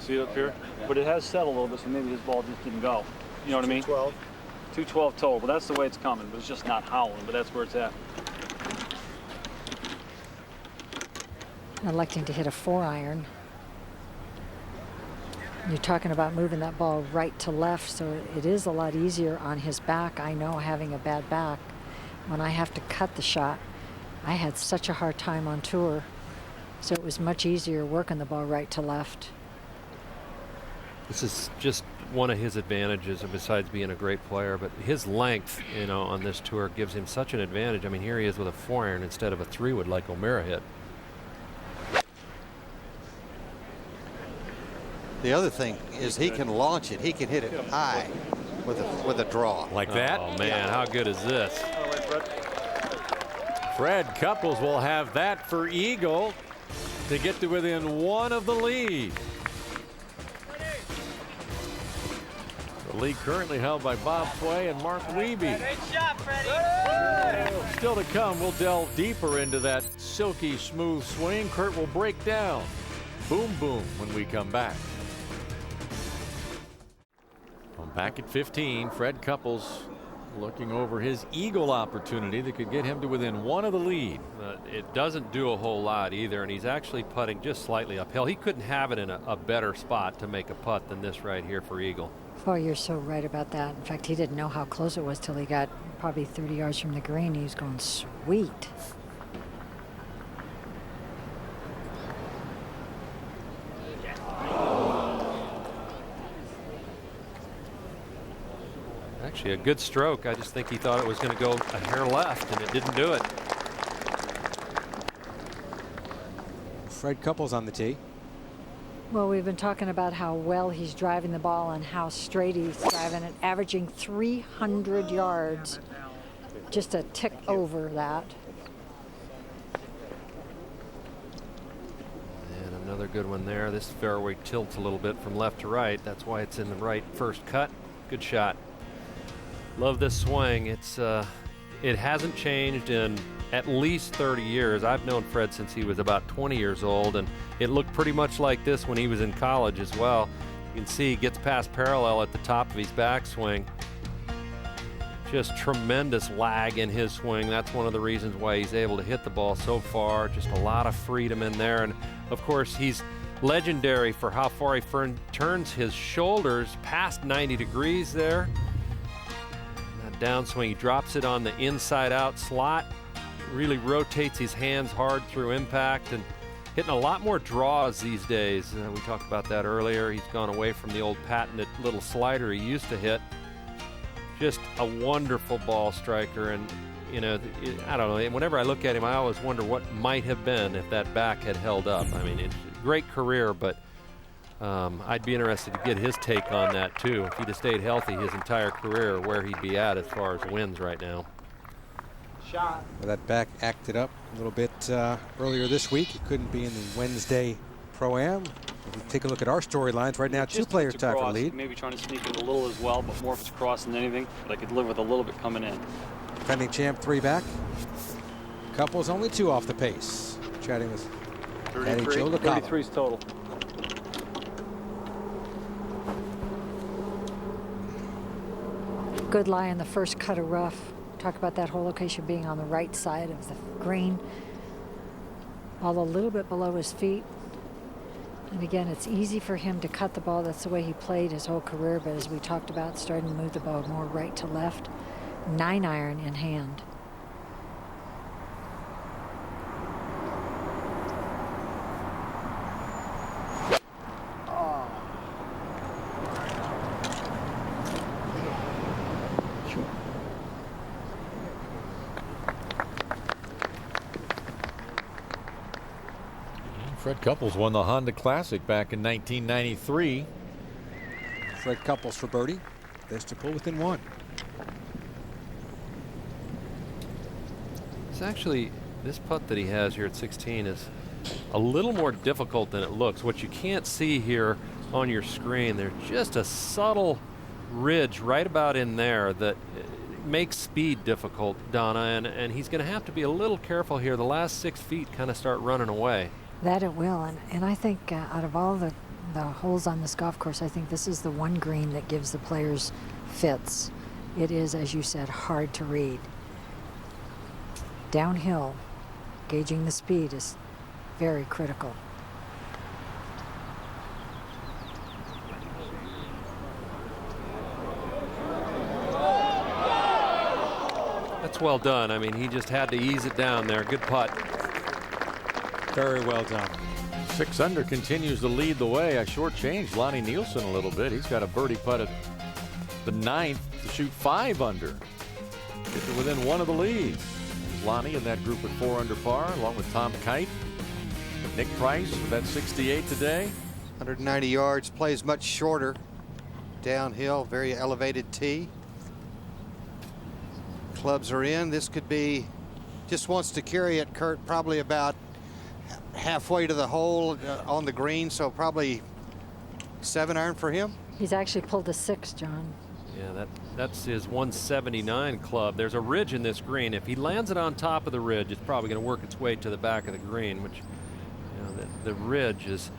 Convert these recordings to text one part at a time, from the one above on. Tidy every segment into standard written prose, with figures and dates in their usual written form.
See it up here? But it has settled a little bit, so maybe his ball just didn't go. You know what I mean? 212. 212 total, but that's the way it's coming. But it's just not howling, but that's where it's at. Electing to hit a 4-iron. You're talking about moving that ball right to left, so it is a lot easier on his back. I know, having a bad back, when I have to cut the shot, I had such a hard time on tour, so it was much easier working the ball right to left. This is just one of his advantages, besides being a great player, but his length, you know, on this tour gives him such an advantage. I mean, here he is with a 4-iron instead of a 3-wood like O'Meara hit. The other thing is he can launch it. He can hit it high with a draw. Like that? Oh, man, how good is this? Fred Couples will have that for eagle to get to within 1 of the lead. The lead currently held by Bob Tway and Mark Wiebe. Great shot, Freddie. Still to come, we'll delve deeper into that silky smooth swing. Kurt will break down Boom Boom when we come back. Well, back at 15, Fred Couples looking over his eagle opportunity that could get him to within 1 of the lead. It doesn't do a whole lot either, and he's actually putting just slightly uphill. He couldn't have it in a better spot to make a putt than this right here for eagle. Oh, you're so right about that. In fact, he didn't know how close it was till he got probably 30 yards from the green. He was going, sweet. Actually, a good stroke. I just think he thought it was going to go a hair left, and it didn't do it. Fred Couples on the tee. Well, we've been talking about how well he's driving the ball and how straight he's driving it, averaging 300 yards, just a tick over that. And another good one there. This fairway tilts a little bit from left to right. That's why it's in the right first cut. Good shot. Love this swing. It hasn't changed in at least 30 years. I've known Fred since he was about 20 years old, and it looked pretty much like this when he was in college as well. You can see he gets past parallel at the top of his backswing. Just tremendous lag in his swing. That's one of the reasons why he's able to hit the ball so far. Just a lot of freedom in there. And of course, he's legendary for how far he turns his shoulders past 90 degrees there. That downswing, he drops it on the inside out slot. Really rotates his hands hard through impact and hitting a lot more draws these days. We talked about that earlier. He's gone away from the old patented little slider he used to hit. Just a wonderful ball striker, and you know, I don't know, whenever I look at him I always wonder what might have been if that back had held up. I mean, it's a great career, but I'd be interested to get his take on that too. If he'd have stayed healthy his entire career, where he'd be at as far as wins right now. Well, that back acted up a little bit earlier this week. He couldn't be in the Wednesday Pro-Am. We'll take a look at our storylines right now. Two players tied for the lead. Maybe trying to sneak in a little as well, but more if it's cross than anything. But I could live with a little bit coming in. Defending champ 3 back. Couples only 2 off the pace. Chatting with Caddy Joe LaCava. 33's total. Good lie in the first cut of rough. Talk about that whole location being on the right side of the green. Ball a little bit below his feet. And again, it's easy for him to cut the ball. That's the way he played his whole career. But as we talked about, starting to move the ball more right to left. 9-iron in hand. Fred Couples won the Honda Classic back in 1993. Fred Couples for birdie. This to pull within 1. It's actually, this putt that he has here at 16 is a little more difficult than it looks. What you can't see here on your screen, there's just a subtle ridge right about in there that makes speed difficult, Donna, and he's going to have to be a little careful here. The last 6 feet kind of start running away. That it will, and I think out of all the the holes on this golf course, I think this is the one green that gives the players fits. It is, as you said, hard to read. Downhill, gauging the speed is very critical. That's well done. I mean, he just had to ease it down there. Good putt. Very well done. 6 under continues to lead the way. I shortchanged Lonnie Nielsen a little bit. He's got a birdie putt at the 9th to shoot 5 under. Get to within 1 of the leads. Lonnie in that group at 4 under par, along with Tom Kite. Nick Price with that 68 today. 190 yards, plays much shorter. Downhill, very elevated tee. Clubs are in. This could be, just wants to carry it, Kurt, probably about halfway to the hole on the green, so probably 7 iron for him. He's actually pulled a 6, John. Yeah, that's his 179 club. There's a ridge in this green. If he lands it on top of the ridge, it's probably going to work its way to the back of the green, which, you know, the ridge is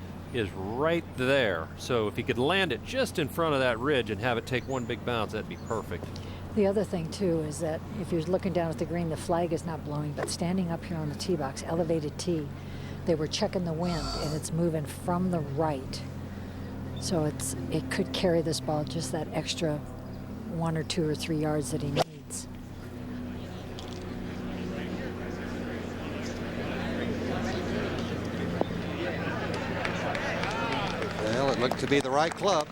right there. So if he could land it just in front of that ridge and have it take one big bounce, that'd be perfect. The other thing, too, is that if you're looking down at the green, the flag is not blowing, but standing up here on the tee box, elevated tee, they were checking the wind, and it's moving from the right. So it could carry this ball just that extra 1 or 2 or 3 yards that he needs. Well, it looked to be the right club.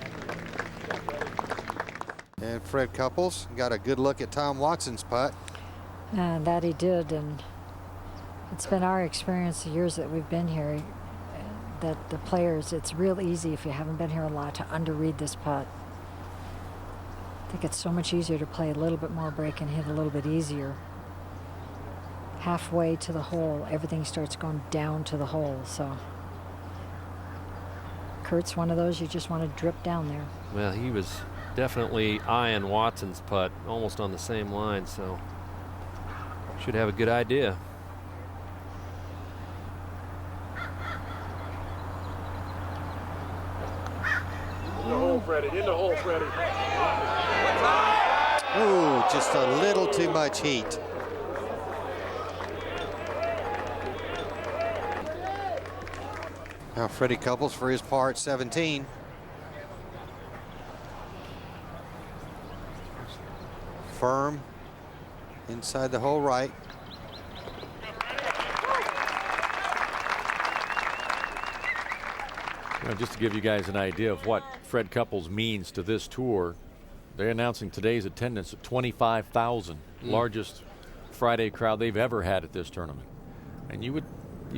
And Fred Couples got a good look at Tom Watson's putt. And that he did, and it's been our experience the years that we've been here that the players, it's real easy if you haven't been here a lot to underread this putt. I think it's so much easier to play a little bit more break and hit a little bit easier. Halfway to the hole, everything starts going down to the hole, so Kurt's one of those you just want to drip down there. Well, he was definitely eyeing Watson's putt almost on the same line, so should have a good idea. In the hole, Freddie. In the hole, Freddie. Ooh, just a little too much heat. Now Freddie Couples for his part, 17. Firm inside the hole right. You know, just to give you guys an idea of what Fred Couples means to this tour, they're announcing today's attendance at 25,000, largest Friday crowd they've ever had at this tournament. And you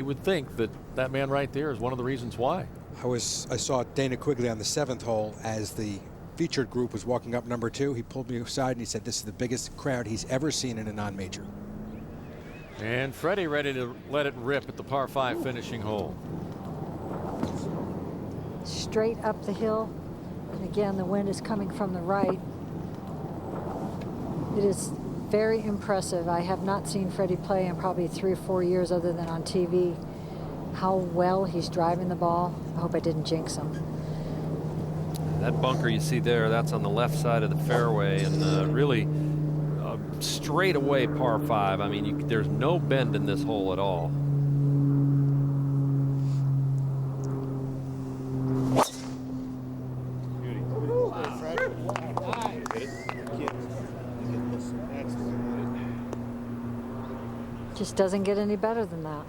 would think that that man right there is one of the reasons why. I saw Dana Quigley on the 7th hole as the featured group was walking up number 2. He pulled me aside and he said this is the biggest crowd he's ever seen in a non-major. And Freddie ready to let it rip at the par 5 finishing hole. Straight up the hill, and again the wind is coming from the right. It is very impressive. I have not seen Freddie play in probably 3 or 4 years other than on TV. How well he's driving the ball. I hope I didn't jinx him. That bunker you see there, that's on the left side of the fairway, and really straight away par 5. I mean, there's no bend in this hole at all. Just doesn't get any better than that.